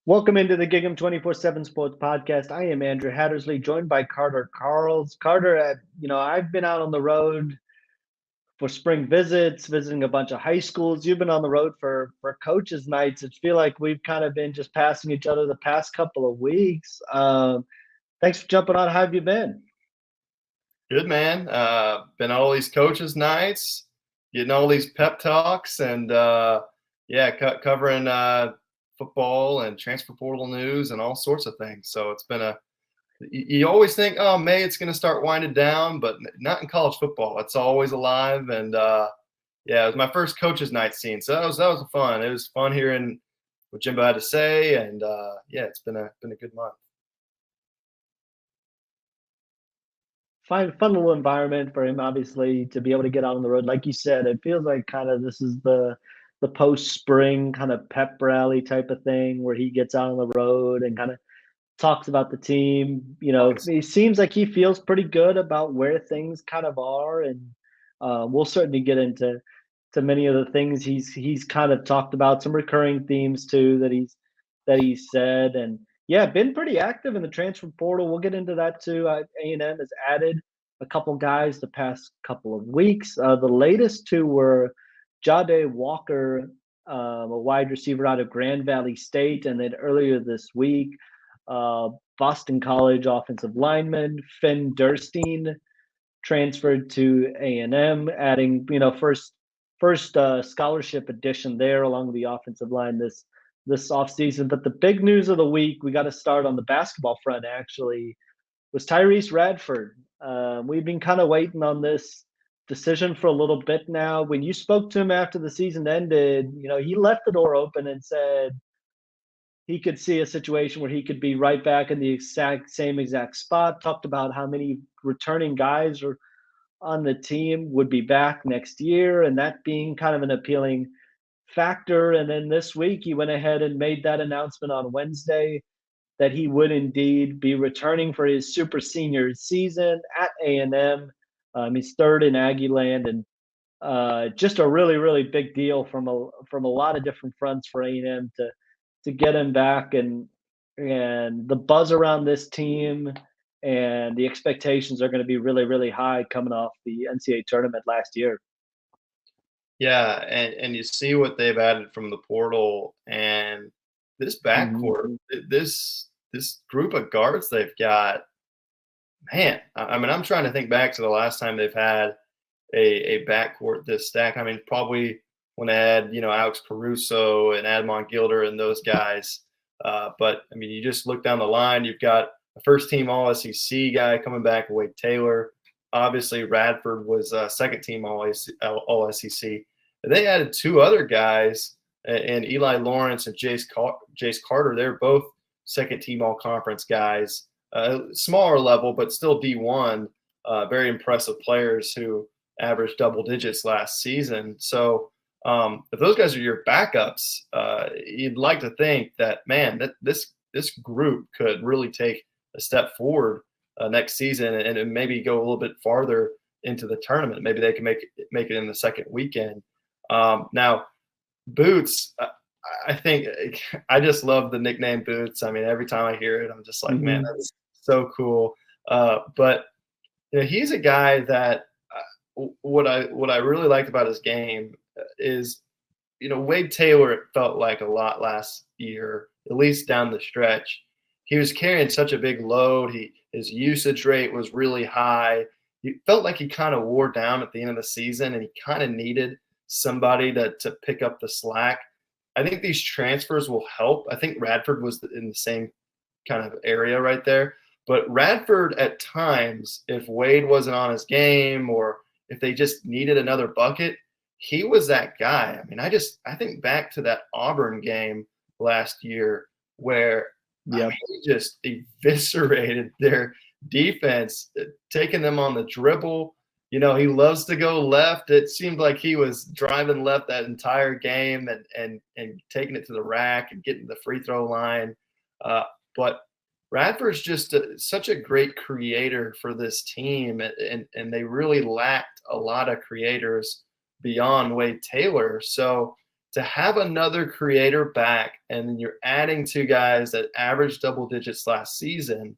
Welcome into the GigEm247 Sports Podcast. I am Andrew Hattersley, joined by Carter Carls. Carter, I've been out on the road for spring visits, visiting a bunch of high schools. You've been on the road for coaches' nights. It feel like we've kind of been just passing each other the past couple of weeks. Thanks for jumping on. How have you been? Good, man. Been all these coaches' nights, getting all these pep talks, and covering football and transfer portal news and all sorts of things. So it's been you always think, oh, May it's going to start winding down, but not in college football. It's always alive. And it was my first coaches' night scene. So that was fun. It was fun hearing what Jimbo had to say. And it's been a good month. Fun little environment for him, obviously, to be able to get out on the road. Like you said, it feels like kind of this is the post-spring kind of pep rally type of thing where he gets out on the road and kind of talks about the team. It seems like he feels pretty good about where things kind of are, and we'll certainly get into many of the things he's kind of talked about, some recurring themes too that he's said, and yeah, been pretty active in the transfer portal. We'll get into that too. A&M has added a couple guys the past couple of weeks. The latest two were Jade Walker, a wide receiver out of Grand Valley State, and then earlier this week, Boston College offensive lineman Finn Durstein transferred to A&M, adding first scholarship addition there along the offensive line this offseason. But the big news of the week, we got to start on the basketball front actually, was Tyrece Radford. We've been kind of waiting on this decision for a little bit now. When you spoke to him after the season ended, he left the door open and said he could see a situation where he could be right back in the same exact spot. Talked about how many returning guys are on the team would be back next year, and that being kind of an appealing factor. And then this week, he went ahead and made that announcement on Wednesday that he would indeed be returning for his super senior season at A&M. He's third in Aggie land, and just a really, really big deal from a lot of different fronts for A&M to get him back, and the buzz around this team and the expectations are going to be really, really high coming off the NCAA tournament last year. Yeah, and you see what they've added from the portal, and this backcourt, this group of guards they've got, man. I mean, I'm trying to think back to the last time they've had a backcourt this stack. I mean, probably when they had Alex Caruso and Admon Gilder and those guys. But I mean, you just look down the line. You've got a first-team All-SEC guy coming back, Wade Taylor. Obviously, Radford was second-team All-SEC. They added two other guys, and Eli Lawrence and Jace Carter. They're both second-team All-Conference guys, smaller level, but still D1. Very impressive players who averaged double digits last season. So if those guys are your backups, you'd like to think that, man, that this group could really take a step forward next season and maybe go a little bit farther into the tournament. Maybe they can make it in the second weekend. Now, Boots, I think I just love the nickname Boots. I mean, every time I hear it, I'm just like, man, that's so cool. But he's a guy that what I really liked about his game is, Wade Taylor, it felt like a lot last year, at least down the stretch. He was carrying such a big load. His usage rate was really high. He felt like he kind of wore down at the end of the season, and he kind of needed somebody to pick up the slack. I think these transfers will help. I think Radford was in the same kind of area right there. But Radford, at times, if Wade wasn't on his game or if they just needed another bucket, he was that guy. I mean, I think back to that Auburn game last year where he just eviscerated their defense, taking them on the dribble. He loves to go left. It seemed like he was driving left that entire game and taking it to the rack and getting the free throw line. But Radford's just such a great creator for this team, and they really lacked a lot of creators beyond Wade Taylor. So to have another creator back, and you're adding 2 guys that averaged double digits last season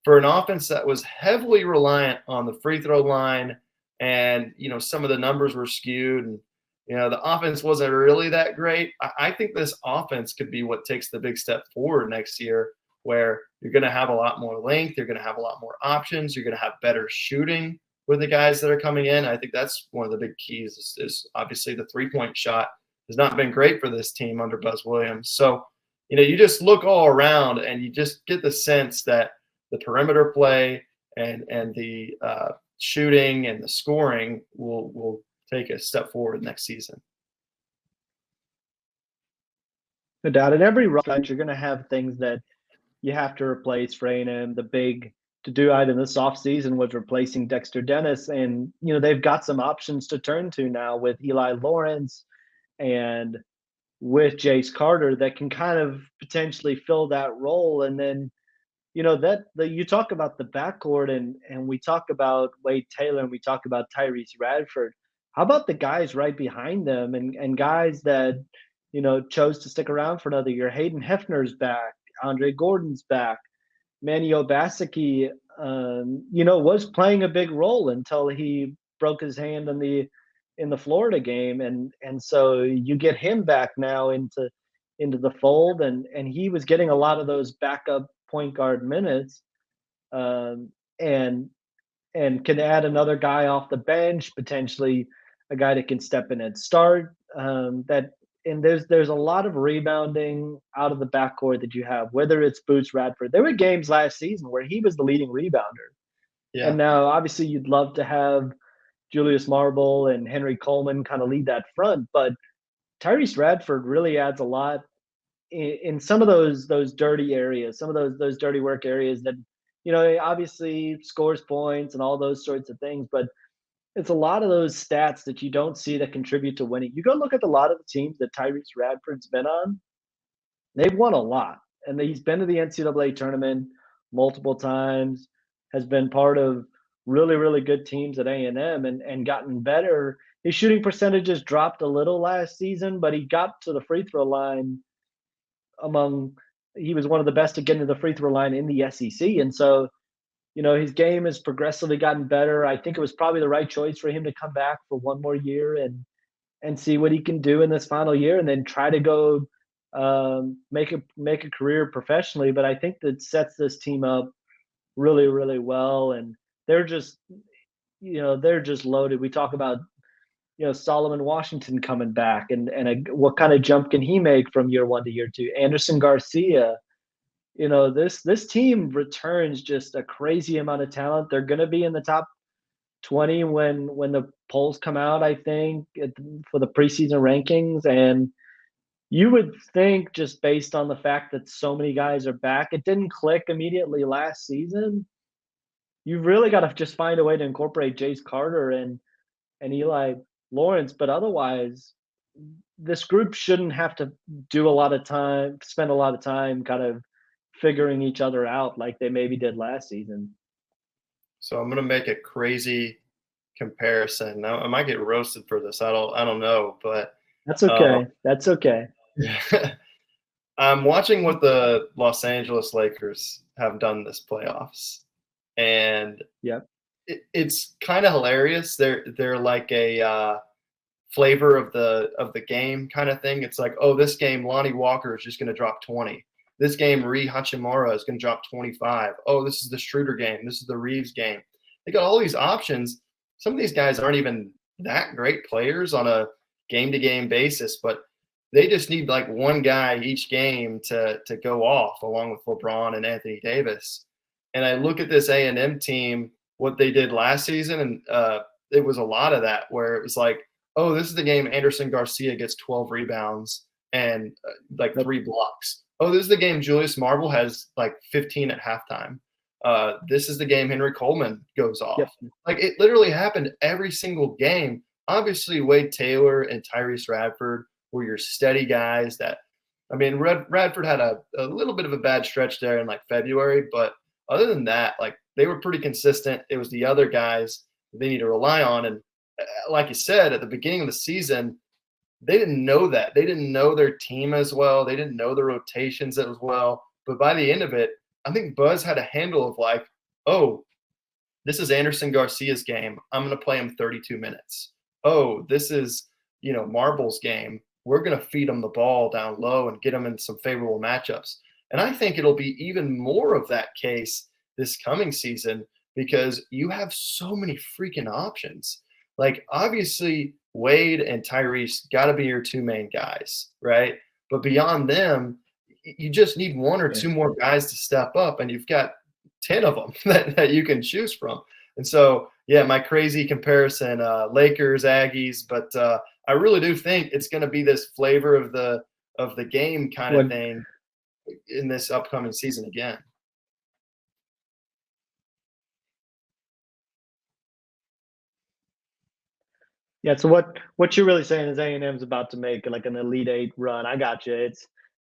for an offense that was heavily reliant on the free throw line, and some of the numbers were skewed, and the offense wasn't really that great. I think this offense could be what takes the big step forward next year, where you're going to have a lot more length, you're going to have a lot more options, you're going to have better shooting with the guys that are coming in. I think that's one of the big keys is obviously the 3-point shot has not been great for this team under Buzz Williams. So, you just look all around and you just get the sense that the perimeter play and the shooting and the scoring will take a step forward next season. No doubt. In every stretch, you're going to have things that you have to replace for A&M. The big to-do item this offseason was replacing Dexter Dennis, and they've got some options to turn to now with Eli Lawrence and with Jace Carter that can kind of potentially fill that role. And then you talk about the backcourt and we talk about Wade Taylor and we talk about Tyrece Radford. How about the guys right behind them and guys that chose to stick around for another year? Hayden Hefner's back, Andre Gordon's back, Manny Obaseki, was playing a big role until he broke his hand in the Florida game, and so you get him back now into the fold, and he was getting a lot of those backup point guard minutes, and can add another guy off the bench, potentially a guy that can step in and start. And there's a lot of rebounding out of the backcourt that you have, whether it's Boots Radford. There were games last season where he was the leading rebounder. Yeah. And now obviously you'd love to have Julius Marble and Henry Coleman kind of lead that front, but Tyrece Radford really adds a lot in some of those dirty areas, some of those dirty work areas that, obviously scores points and all those sorts of things, but it's a lot of those stats that you don't see that contribute to winning. You go look at a lot of the teams that Tyrece Radford's been on, they've won a lot. And he's been to the NCAA tournament multiple times, has been part of really, really good teams at A&M and gotten better. His shooting percentages dropped a little last season, but he got to the free throw line he was one of the best to get into the free throw line in the SEC. And so, his game has progressively gotten better. I think it was probably the right choice for him to come back for one more year and see what he can do in this final year, and then try to go make a career professionally. But I think that sets this team up really, really well, and they're just loaded. We talk about Solomon Washington coming back, and what kind of jump can he make from year 1 to year 2? Anderson Garcia. This team returns just a crazy amount of talent. They're going to be in the top 20 when the polls come out, I think, for the preseason rankings. And you would think, just based on the fact that so many guys are back, it didn't click immediately last season. You've really got to just find a way to incorporate Jace Carter and Eli Lawrence, but otherwise, this group shouldn't have to spend a lot of time kind of figuring each other out like they maybe did last season. So I'm going to make a crazy comparison. Now, I might get roasted for this. I don't know, but that's okay. That's okay. I'm watching what the Los Angeles Lakers have done this playoffs, and yep. It's kind of hilarious. They're like a flavor of the game kind of thing. It's like, oh, this game Lonnie Walker is just going to drop 20. This game, Rui Hachimura is going to drop 25. Oh, this is the Schroeder game. This is the Reeves game. They got all these options. Some of these guys aren't even that great players on a game-to-game basis, but they just need like one guy each game to go off, along with LeBron and Anthony Davis. And I look at this A&M team, what they did last season, and it was a lot of that, where it was like, oh, this is the game Anderson Garcia gets 12 rebounds and like 3 blocks. Oh, this is the game Julius Marble has like 15 at halftime. This is the game Henry Coleman goes off. Yep. Like, it literally happened every single game. Obviously, Wade Taylor and Tyrece Radford were your steady guys that, I mean, Radford had a little bit of a bad stretch there in like February, but other than that, like, they were pretty consistent. It was the other guys they need to rely on. And like you said, at the beginning of the season, they didn't know that. They didn't know their team as well. They didn't know the rotations as well. But by the end of it, I think Buzz had a handle of like, oh, this is Anderson Garcia's game. I'm going to play him 32 minutes. Oh, this is, Marble's game. We're going to feed him the ball down low and get him in some favorable matchups. And I think it'll be even more of that case this coming season because you have so many freaking options. Like, obviously, Wade and Tyrece got to be your two main guys, right? But beyond them, you just need one or two more guys to step up, and you've got 10 of them that you can choose from. And so, yeah, my crazy comparison, Lakers, Aggies, but I really do think it's going to be this flavor of the game kind of thing in this upcoming season again. Yeah, so what you're really saying is A&M's about to make like an Elite Eight run. I got you.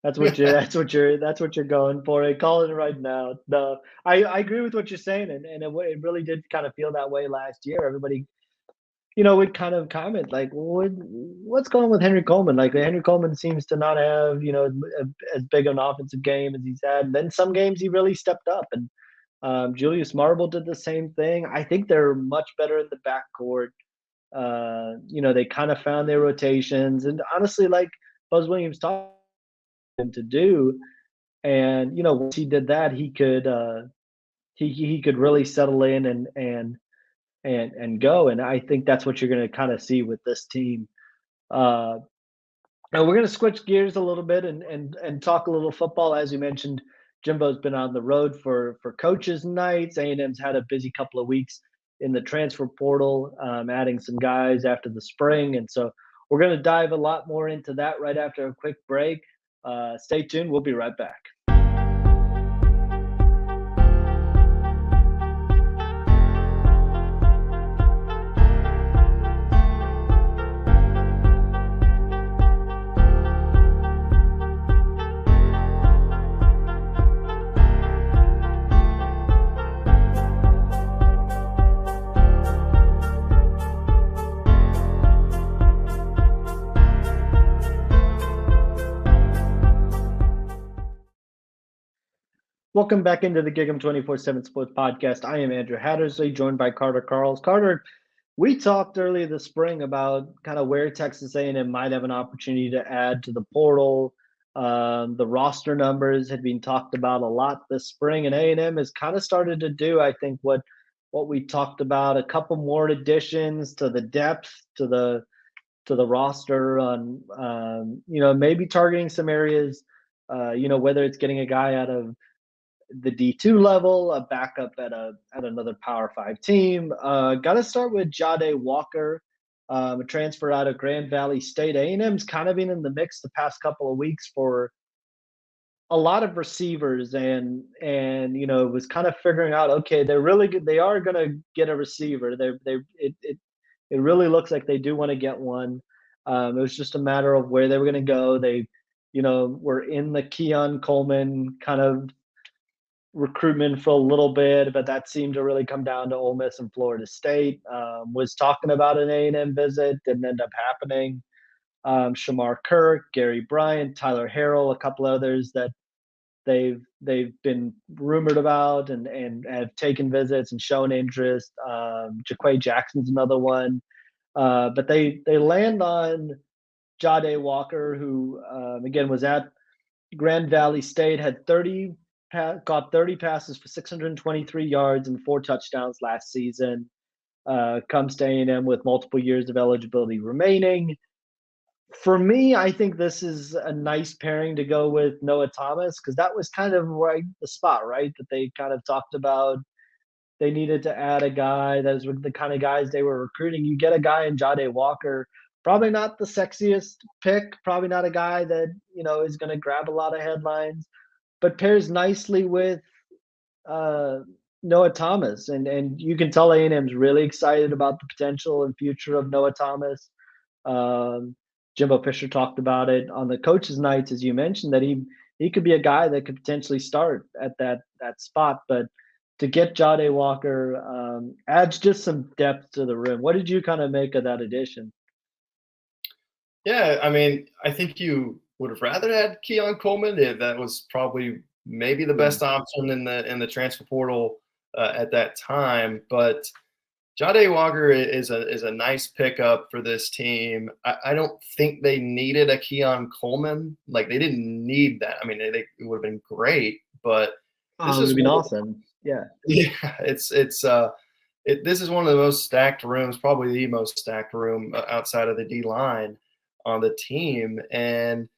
That's what you're going for. Hey, calling it right now. No, I agree with what you're saying, and it really did kind of feel that way last year. Everybody, would kind of comment like, what's going on with Henry Coleman? Like Henry Coleman seems to not have as big an offensive game as he's had. And then some games he really stepped up, and Julius Marble did the same thing. I think they're much better in the backcourt. They kind of found their rotations, and honestly, like Buzz Williams taught him to do. And once he did that, he could he could really settle in and go. And I think that's what you're going to kind of see with this team. Uh, Now we're going to switch gears a little bit and talk a little football. As you mentioned, Jimbo's been on the road for coaches' nights. A&M's had a busy couple of weeks in the transfer portal, adding some guys after the spring, and so we're going to dive a lot more into that right after a quick break. Stay tuned. We'll be right back. Welcome back into the GigEm247 Sports Podcast. I am Andrew Hattersley, joined by Carter Carls. Carter, we talked earlier this spring about kind of where Texas A&M might have an opportunity to add to the portal. The roster numbers had been talked about a lot this spring, and A&M has kind of started to do, I think, what we talked about, a couple more additions to the depth, to the roster on, maybe targeting some areas, whether it's getting a guy out of the D2 level, a backup at another Power 5 team. Got to start with Jade Walker, a transfer out of Grand Valley State. A&M's kind of been in the mix the past couple of weeks for a lot of receivers, and was kind of figuring out, okay, they're really good. They are going to get a receiver. It really looks like they do want to get one. It was just a matter of where they were going to go. They, were in the Keon Coleman kind of recruitment for a little bit, but that seemed to really come down to Ole Miss and Florida State. Was talking about an A&M visit, didn't end up happening. Shamar Kirk, Gary Bryant, Tyler Harrell, a couple others that they've been rumored about and have taken visits and shown interest. Jaquay Jackson's another one, but they land on Jade Walker, who again was at Grand Valley State, had got 30 passes for 623 yards and 4 touchdowns last season. Comes to A&M with multiple years of eligibility remaining. For me, I think this is a nice pairing to go with Noah Thomas, because that was kind of the spot, right? That they kind of talked about. They needed to add a guy. Those were the kind of guys they were recruiting. You get a guy in Jade Walker, probably not the sexiest pick, probably not a guy that, is going to grab a lot of headlines, but pairs nicely with Noah Thomas, and you can tell A&M's really excited about the potential and future of Noah Thomas. Jimbo Fisher talked about it on the coaches' nights, as you mentioned, that he could be a guy that could potentially start at that spot. But to get Jade Walker adds just some depth to the room. What did you kind of make of that addition? Yeah, I mean, I think you would have rather had Keon Coleman. Yeah, that was probably maybe the Yeah. best option in the transfer portal at that time. But Jade Walker is a nice pickup for this team. I don't think they needed a Keon Coleman. Like they didn't need that. I mean, it would have been great, but Oh, this it would is have been one of awesome. Yeah. yeah, this is one of the most stacked rooms, probably the most stacked room outside of the D line on the team, and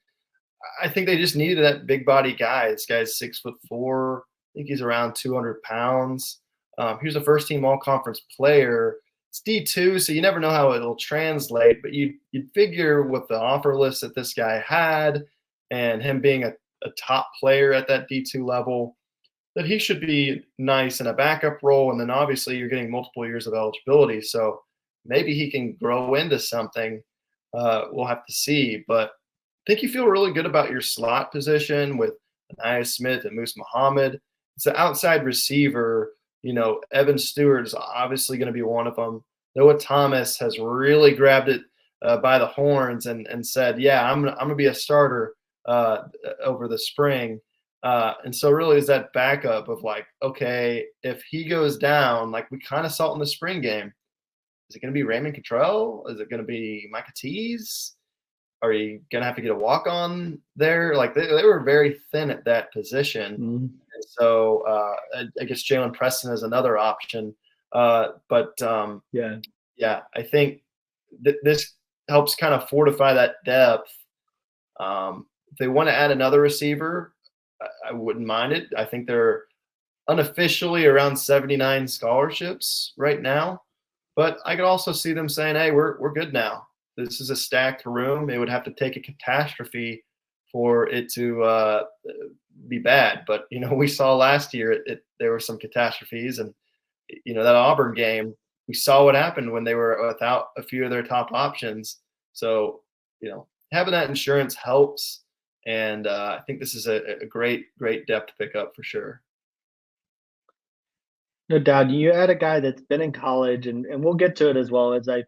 I think they just needed that big body guy. This guy's 6'4". I think he's around 200 pounds. He was a first team all conference player. It's D2, so you never know how it'll translate, but you'd figure with the offer list that this guy had and him being a top player at that D2 level, that he should be nice in a backup role. And then obviously you're getting multiple years of eligibility. So maybe he can grow into something. We'll have to see. But I think you feel really good about your slot position with Anaya Smith and Moose Muhammad. It's an outside receiver. Evan Stewart is obviously going to be one of them. Noah Thomas has really grabbed it by the horns and said, yeah, I'm gonna be a starter over the spring. And so really is that backup of like, okay, if he goes down, like we kind of saw it in the spring game, is it going to be Raymond Cottrell? Is it going to be Micah Tease? Are you going to have to get a walk on there? Like they were very thin at that position. Mhm. And so I guess Jalen Preston is another option. Yeah. Yeah, I think this helps kind of fortify that depth. If they want to add another receiver, I wouldn't mind it. I think they're unofficially around 79 scholarships right now, but I could also see them saying, "Hey, we're good now. This is a stacked room. It would have to take a catastrophe for it to be bad." But we saw last year there were some catastrophes, and that Auburn game, we saw what happened when they were without a few of their top options. So having that insurance helps. And I think this is a great depth pickup for sure. No doubt. You add a guy that's been in college, and we'll get to it as well as I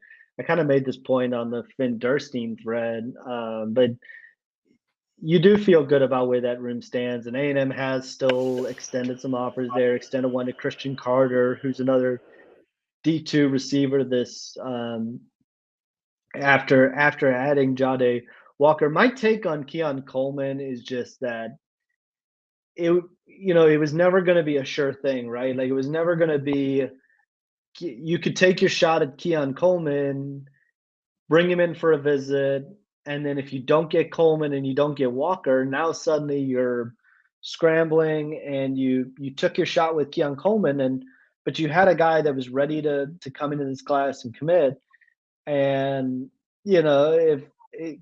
kind of made this point on the Finn Durstein thread, but you do feel good about where that room stands. And A&M has still extended some offers there, extended one to Christian Carter, who's another D2 receiver this after adding Jade Walker. My take on Keon Coleman is just that it was never going to be a sure thing, right? Like it was never going to be. You could take your shot at Keon Coleman, bring him in for a visit, and then if you don't get Coleman and you don't get Walker, now suddenly you're scrambling and you took your shot with Keon Coleman, but you had a guy that was ready to come into this class and commit. And if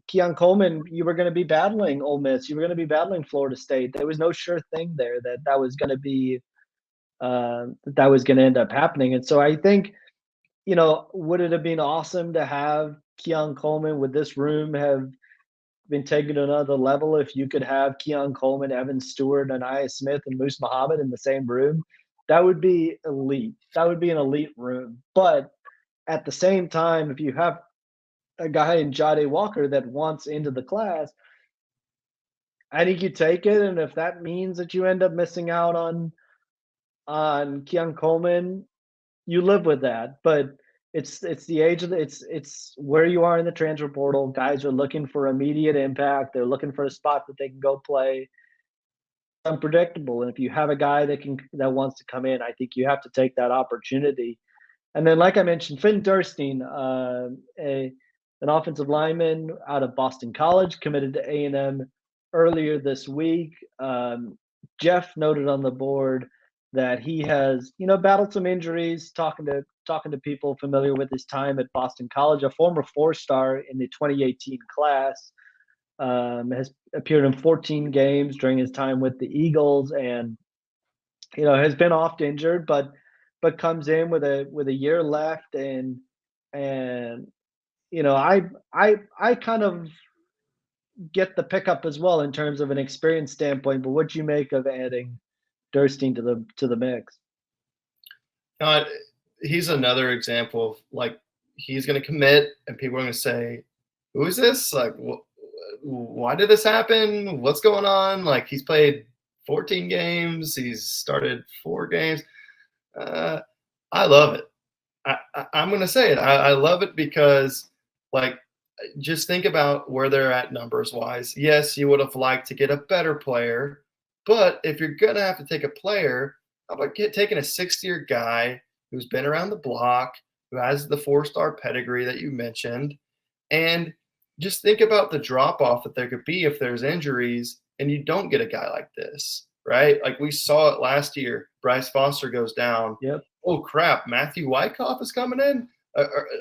Keon Coleman, you were going to be battling Ole Miss, you were going to be battling Florida State. There was no sure thing there that was going to be that was going to end up happening. And so I think, would it have been awesome to have Keon Coleman? Would this room have been taken to another level if you could have Keon Coleman, Evan Stewart, and Anaya Smith and Moose Muhammad in the same room? That would be elite. That would be an elite room. But at the same time, if you have a guy in Jade Walker that wants into the class, I think you take it. And if that means that you end up missing out on Keon Coleman, you live with that. But it's the age of it's where you are in the transfer portal. Guys are looking for immediate impact. They're looking for a spot that they can go play. Unpredictable. And if you have a guy that wants to come in, I think you have to take that opportunity. And then, like I mentioned, Finn Durstein, an offensive lineman out of Boston College, committed to A&M earlier this week. Jeff noted on the board that he has, battled some injuries. Talking to people familiar with his time at Boston College, a former four-star in the 2018 class, has appeared in 14 games during his time with the Eagles, and has been oft injured, but comes in with a year left, and I kind of get the pickup as well in terms of an experience standpoint. But what do you make of adding Durstein to the mix? He's another example of like he's going to commit, and people are going to say, who is this? Like, why did this happen? What's going on? Like, he's played 14 games. He's started 4 games. Uh, I love it. I'm going to say it. I love it because, like, just think about where they're at numbers wise. Yes, you would have liked to get a better player, but if you're going to have to take a player, how about taking a 6th-year guy who's been around the block, who has the 4-star pedigree that you mentioned, and just think about the drop off that there could be if there's injuries and you don't get a guy like this, right? Like we saw it last year. Bryce Foster goes down. Yep. Oh crap! Matthew Wyckoff is coming in,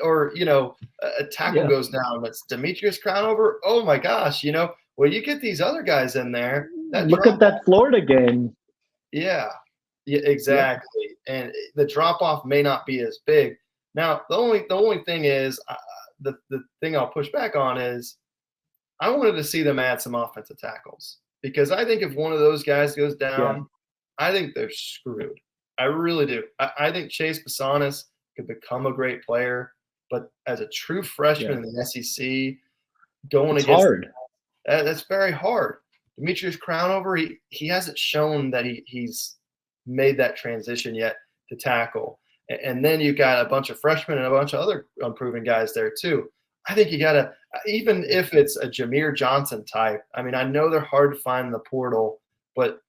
or a tackle Yeah. goes down. That's Demetrius Crownover. Oh my gosh! Well, you get these other guys in there. That Look drop at that Florida game. yeah, yeah, Yep. exactly. And the drop off may not be as big. Now, the only thing is, the thing I'll push back on is I wanted to see them add some offensive tackles because I think if one of those guys goes Yeah. down, I think they're screwed. I really do. I think Chase Basanis could become a great player, but as a true freshman Yeah. in the SEC, going It's against hard. that's very hard. Demetrius Crownover, he hasn't shown that he's made that transition yet to tackle. And then you got a bunch of freshmen and a bunch of other unproven guys there too. I think you got to, even if it's a Jameer Johnson type, I mean, I know they're hard to find in the portal, but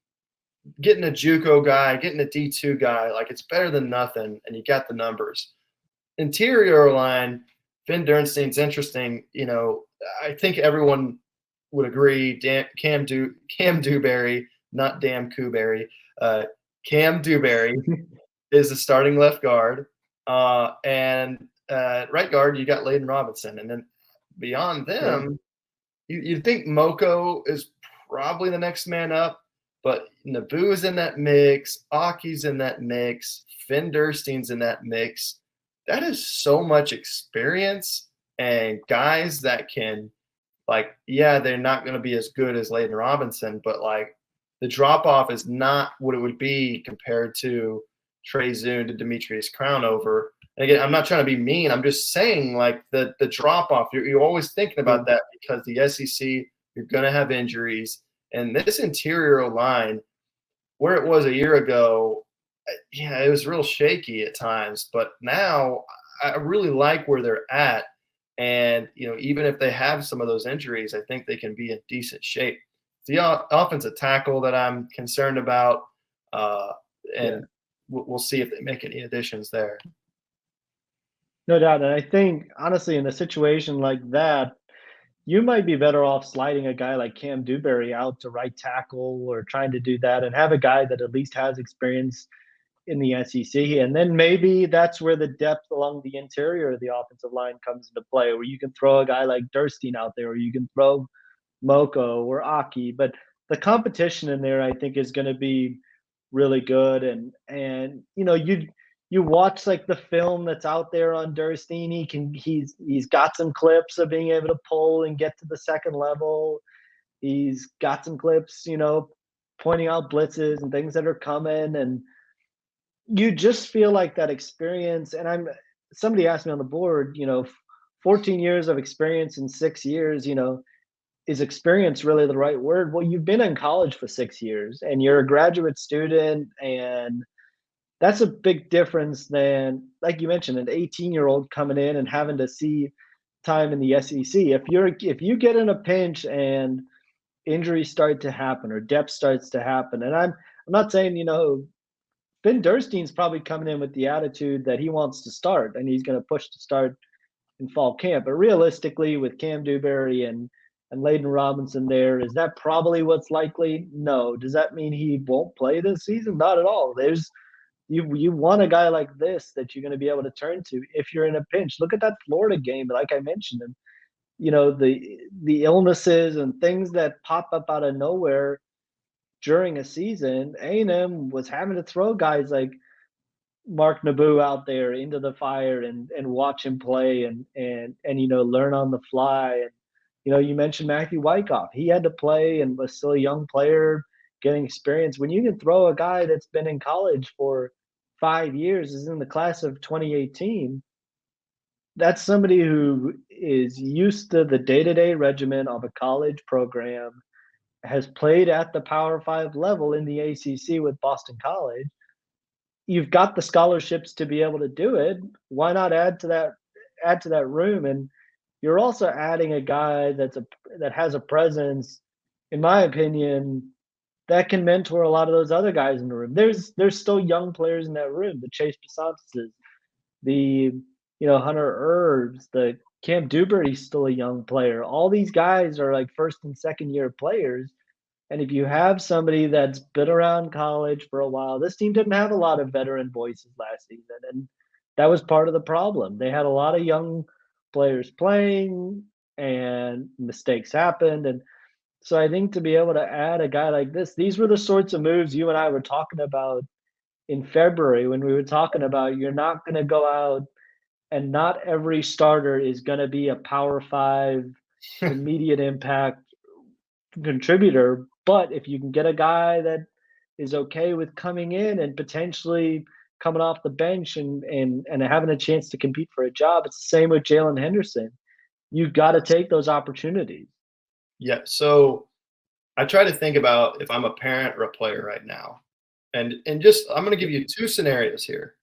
getting a JUCO guy, getting a D2 guy, like it's better than nothing, and you got the numbers. Interior line, Finn Dernstein's interesting. I think everyone would agree. Cam Dewberry, not Dan Kuberry. Cam Dewberry is the starting left guard, and right guard you got Layden Robinson, and then beyond Yeah. them, you'd think Moko is probably the next man up, but Naboo is in that mix, Aki's in that mix, Finn Durstein's in that mix. That is so much experience and guys that can, like, yeah, they're not going to be as good as Layden Robinson, but like the drop off is not what it would be compared to Trey Zune to Demetrius Crownover. And again, I'm not trying to be mean. I'm just saying, like, the drop off. You're always thinking about that because the SEC, you're going to have injuries, and this interior line, where it was a year ago, yeah, it was real shaky at times. But now, I really like where they're at, and even if they have some of those injuries, I think they can be in decent shape. It's the offensive tackle that I'm concerned about, and Yeah. we'll see if they make any additions there. No doubt. And I think honestly, in a situation like that, you might be better off sliding a guy like Cam Dewberry out to right tackle or trying to do that and have a guy that at least has experience in the SEC. And then maybe that's where the depth along the interior of the offensive line comes into play, where you can throw a guy like Durstein out there, or you can throw Moko or Aki. But the competition in there, I think, is going to be really good. And you watch like the film that's out there on Durstein. He's got some clips of being able to pull and get to the second level. He's got some clips, pointing out blitzes and things that are coming, and you just feel like that experience. And somebody asked me on the board, 14 years of experience in 6 years, is experience really the right word? Well, you've been in college for 6 years and you're a graduate student, and that's a big difference than, like you mentioned, an 18-year-old coming in and having to see time in the SEC. If you get in a pinch and injuries start to happen or depth starts to happen, and I'm not saying, Ben Durstein's probably coming in with the attitude that he wants to start and he's going to push to start in fall camp. But realistically, with Cam Dewberry and Layden Robinson there, is that probably what's likely? No. Does that mean he won't play this season? Not at all. You want a guy like this that you're going to be able to turn to if you're in a pinch. Look at that Florida game, like I mentioned, and the illnesses and things that pop up out of nowhere during a season. A&M was having to throw guys like Mark Naboo out there into the fire and watch him play and learn on the fly. And you mentioned Matthew Wyckoff. He had to play and was still a young player getting experience. When you can throw a guy that's been in college for 5 years, is in the class of 2018, that's somebody who is used to the day-to-day regimen of a college program, has played at the Power 5 level in the ACC with Boston College. You've got the scholarships to be able to do it. Why not add to that room? And you're also adding a guy that has a presence, in my opinion, that can mentor a lot of those other guys in the room. There's still young players in that room, the Chase Besances, the Hunter Herbs, the Cam Dewberry's still a young player. All these guys are like first and second year players. And if you have somebody that's been around college for a while, this team didn't have a lot of veteran voices last season, and that was part of the problem. They had a lot of young players playing, and mistakes happened. And so I think to be able to add a guy like this, these were the sorts of moves you and I were talking about in February when we were talking about you're not going to go out and not every starter is going to be a Power 5 immediate impact contributor. But if you can get a guy that is okay with coming in and potentially coming off the bench and having a chance to compete for a job, it's the same with Jalen Henderson. You've got to take those opportunities. Yeah. So I try to think about if I'm a parent or a player right now. And just I'm going to give you two scenarios here.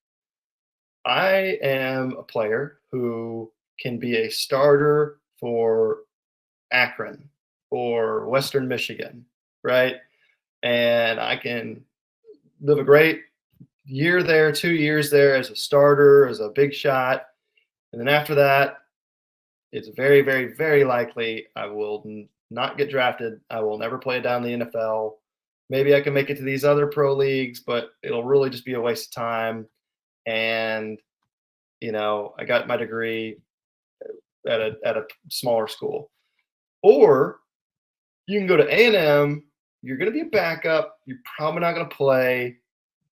I am a player who can be a starter for Akron or Western Michigan, right? And I can live a great year there, 2 years there as a starter, as a big shot. And then after that, it's very, very, very likely I will not get drafted. I will never play down the NFL. Maybe I can make it to these other pro leagues, but it'll really just be a waste of time. And I got my degree at a smaller school. Or you can go to A&M. You're going to be a backup. You're probably not going to play,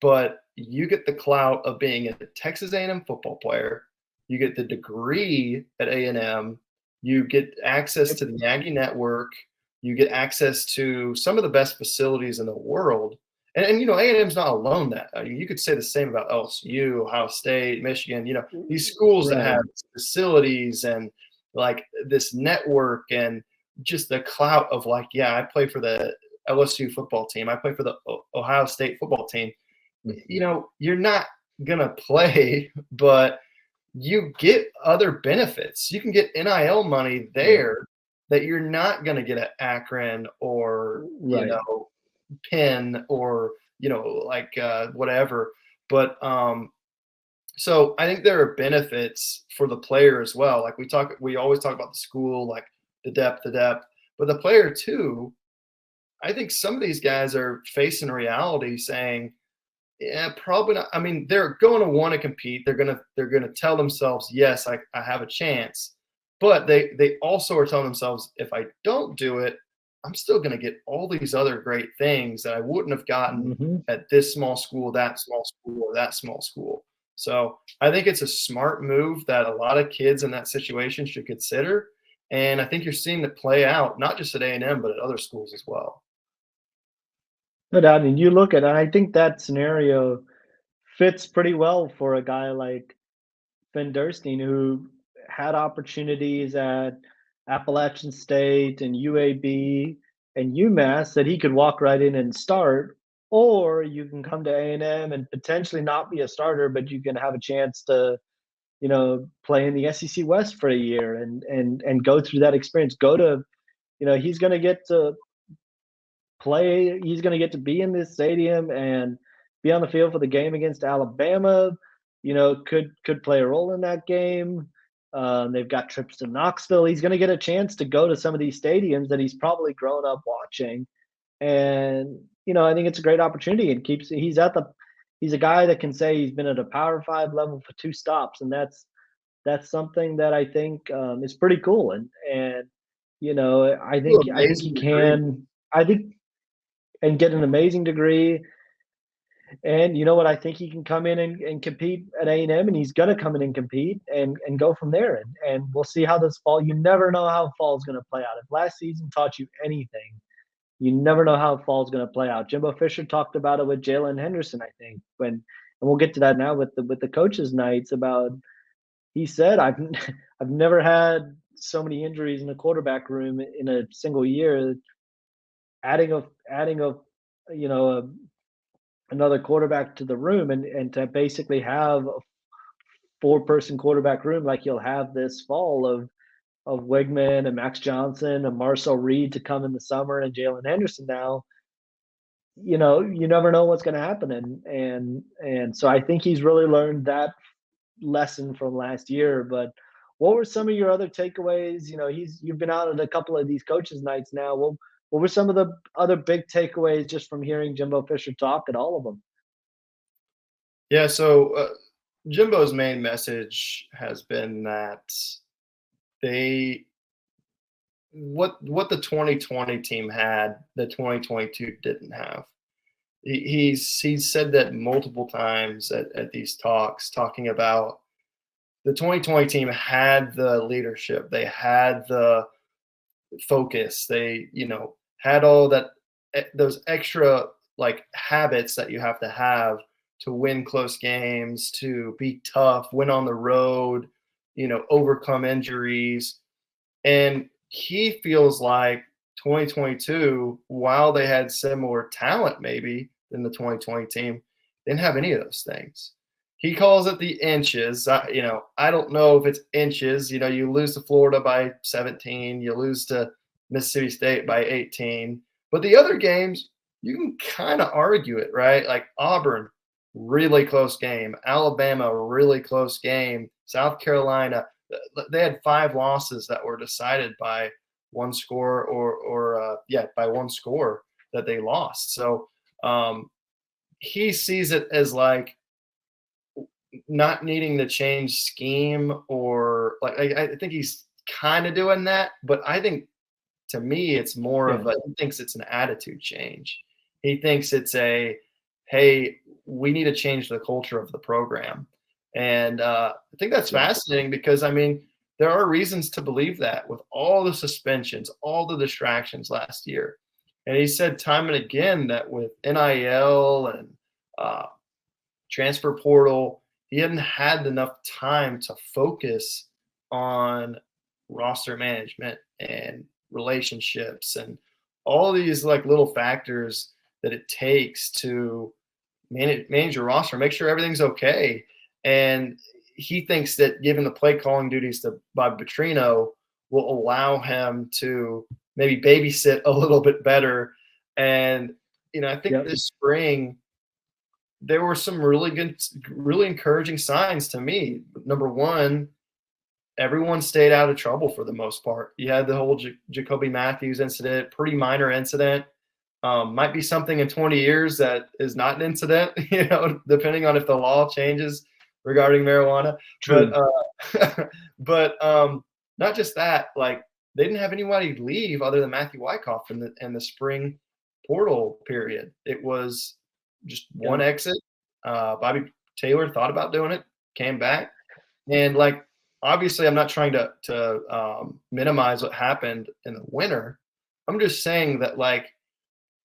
but you get the clout of being a Texas A&M football player. You get the degree at A&M. You get access to the Aggie network. You get access to some of the best facilities in the world. And A&M's not alone that. I mean, you could say the same about LSU, Ohio State, Michigan, these schools that have facilities and like this network and just the clout of like, yeah, I play for the LSU football team. I play for the Ohio State football team. You're not going to play, but you get other benefits. You can get NIL money there that you're not going to get at Akron or, Penn or, whatever. But so I think there are benefits for the player as well. Like we always talk about the school, like the depth, but the player too. I think some of these guys are facing reality saying, yeah, probably not. I mean, they're going to want to compete. They're going to tell themselves, yes, I have a chance. But they also are telling themselves, if I don't do it, I'm still going to get all these other great things that I wouldn't have gotten at this small school, that small school, or that small school. So I think it's a smart move that a lot of kids in that situation should consider. And I think you're seeing it play out, not just at A&M, but at other schools as well. No doubt. And you look at it, I think that scenario fits pretty well for a guy like Finn Durstein, who had opportunities at Appalachian State and UAB and UMass that he could walk right in and start, or you can come to A&M and potentially not be a starter, but you can have a chance to, play in the SEC West for a year and go through that experience. He's going to get to play. He's going to get to be in this stadium and be on the field for the game against Alabama. Could play a role in that game. They've got trips to Knoxville. He's going to get a chance to go to some of these stadiums that he's probably grown up watching. And I think it's a great opportunity. And he's a guy that can say he's been at a Power 5 level for 2 stops, and that's something that I think is pretty cool. And I think he can. I think and get an amazing degree. And you know what? I think he can come in and compete at A&M, and he's going to come in and compete and go from there. And we'll see how this fall. You never know how fall is going to play out. If last season taught you anything, you never know how fall is going to play out. Jimbo Fisher talked about it with Jalen Henderson, I think, and we'll get to that now with the coaches' nights about he said, I've never had so many injuries in the quarterback room in a single year. Adding a you know another quarterback to the room, and to basically have a four-person quarterback room like you'll have this fall of Wigman and Max Johnson and Marcel Reed to come in the summer and Jalen Henderson now. You never know what's going to happen, and so I think he's really learned that lesson from last year. But what were some of your other takeaways? You've been out at a couple of these coaches nights now. What were some of the other big takeaways just from hearing Jimbo Fisher talk at all of them? Yeah, so Jimbo's main message has been that they what the 2020 team had, the 2022 didn't have. He's said that multiple times at these talks, talking about the 2020 team had the leadership, they had the focus, they had all that those extra like habits that you have to win close games, to be tough, win on the road, overcome injuries. And he feels like 2022, while they had similar talent maybe than the 2020 team, didn't have any of those things. He calls it the inches. I don't know if it's inches. You lose to Florida by 17, you lose to Mississippi State by 18. But the other games, you can kind of argue it, right? Like Auburn, really close game. Alabama, really close game. South Carolina, they had 5 losses that were decided by one score by one score that they lost. So he sees it as like not needing to change scheme, or like I think he's kind of doing that, but I think to me it's more of he thinks it's an attitude change. He thinks it's hey, we need to change the culture of the program. And I think that's fascinating because, there are reasons to believe that with all the suspensions, all the distractions last year. And he said time and again that with NIL and transfer portal, he hadn't had enough time to focus on roster management and relationships and all these like little factors that it takes to manage your roster, make sure everything's okay. And he thinks that giving the play calling duties to Bob Petrino will allow him to maybe babysit a little bit better. And, I think this spring, there were some really good, really encouraging signs to me. Number one, everyone stayed out of trouble for the most part. You had the whole Jacoby Matthews incident, pretty minor incident. Might be something in 20 years that is not an incident, depending on if the law changes regarding marijuana. True. But not just that, like they didn't have anybody leave other than Matthew Wyckoff in the spring portal period. It was just one exit. Bobby Taylor thought about doing it, came back. And like, obviously I'm not trying to minimize what happened in the winter. I'm just saying that like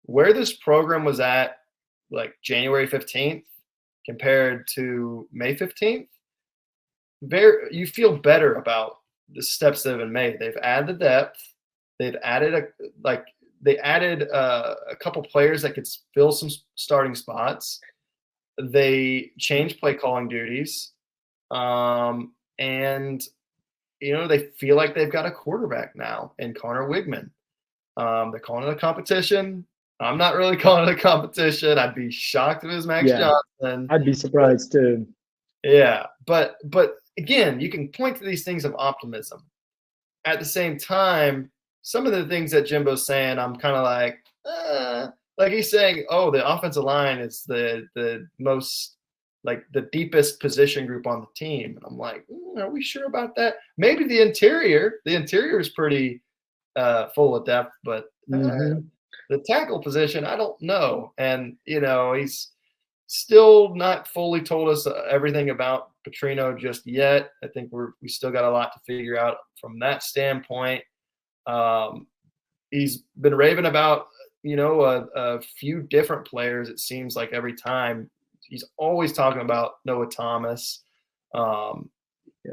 where this program was at like January 15th compared to May 15th, you feel better about the steps that have been made. They've added the depth. They've added a couple players that could fill some starting spots. They changed play calling duties. And they feel like they've got a quarterback now in Connor Wigman. They're calling it a competition. I'm not really calling it a competition. I'd be shocked if it was Max Johnson. I'd be surprised too. Yeah, but again, you can point to these things of optimism. At the same time, some of the things that Jimbo's saying, I'm kind of like he's saying, oh, the offensive line is the most, like the deepest position group on the team. And I'm like, are we sure about that? Maybe the interior is pretty full of depth, but the tackle position, I don't know. And, he's still not fully told us everything about Petrino just yet. I think we still got a lot to figure out from that standpoint. He's been raving about, a few different players. It seems like every time he's always talking about Noah Thomas.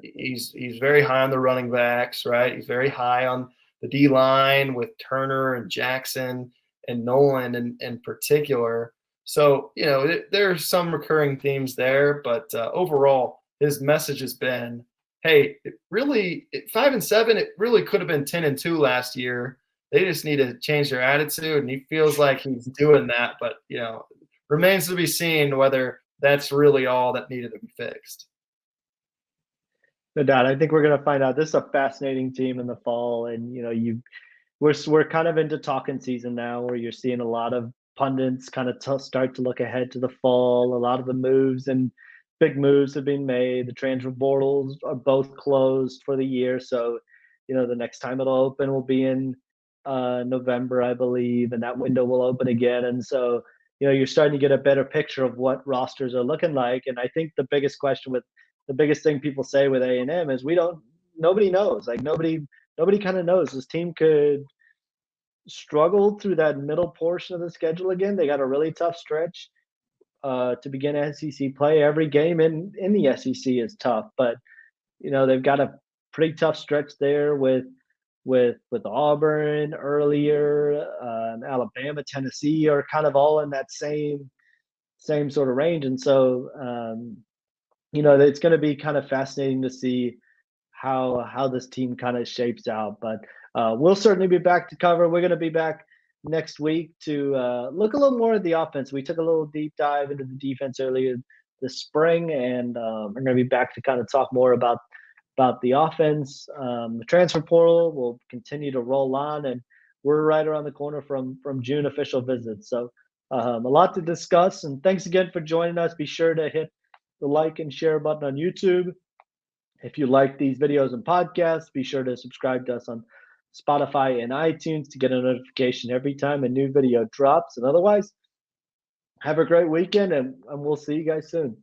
He's very high on the running backs, right? He's very high on the D line with Turner and Jackson and Nolan in particular. So, there's some recurring themes there, but overall, his message has been, hey, 5-7, it really could have been 10-2 last year. They just need to change their attitude, and he feels like he's doing that, but remains to be seen whether that's really all that needed to be fixed. No doubt. I think we're going to find out. This is a fascinating team in the fall, and we're kind of into talking season now, where you're seeing a lot of pundits kind of start to look ahead to the fall. A lot of the moves and big moves have been made. The transfer portals are both closed for the year, so the next time it'll open will be in November, I believe, and that window will open again. And so you're starting to get a better picture of what rosters are looking like. And I think the biggest thing people say with A&M is nobody knows. Like nobody kind of knows. This team could struggle through that middle portion of the schedule again. They got a really tough stretch to begin SEC play. Every game in the SEC is tough, but they've got a pretty tough stretch there with Auburn earlier, Alabama, Tennessee are kind of all in that same sort of range. And so it's going to be kind of fascinating to see how this team kind of shapes out. But we'll certainly be back to cover. We're going to be back next week to look a little more at the offense. We took a little deep dive into the defense earlier this spring, and we're going to be back to kind of talk more about the offense. The transfer portal will continue to roll on, and we're right around the corner from June official visits. So a lot to discuss. And thanks again for joining us. Be sure to hit the like and share button on YouTube. If you like these videos and podcasts, be sure to subscribe to us on Spotify and iTunes to get a notification every time a new video drops. And otherwise, have a great weekend, and we'll see you guys soon.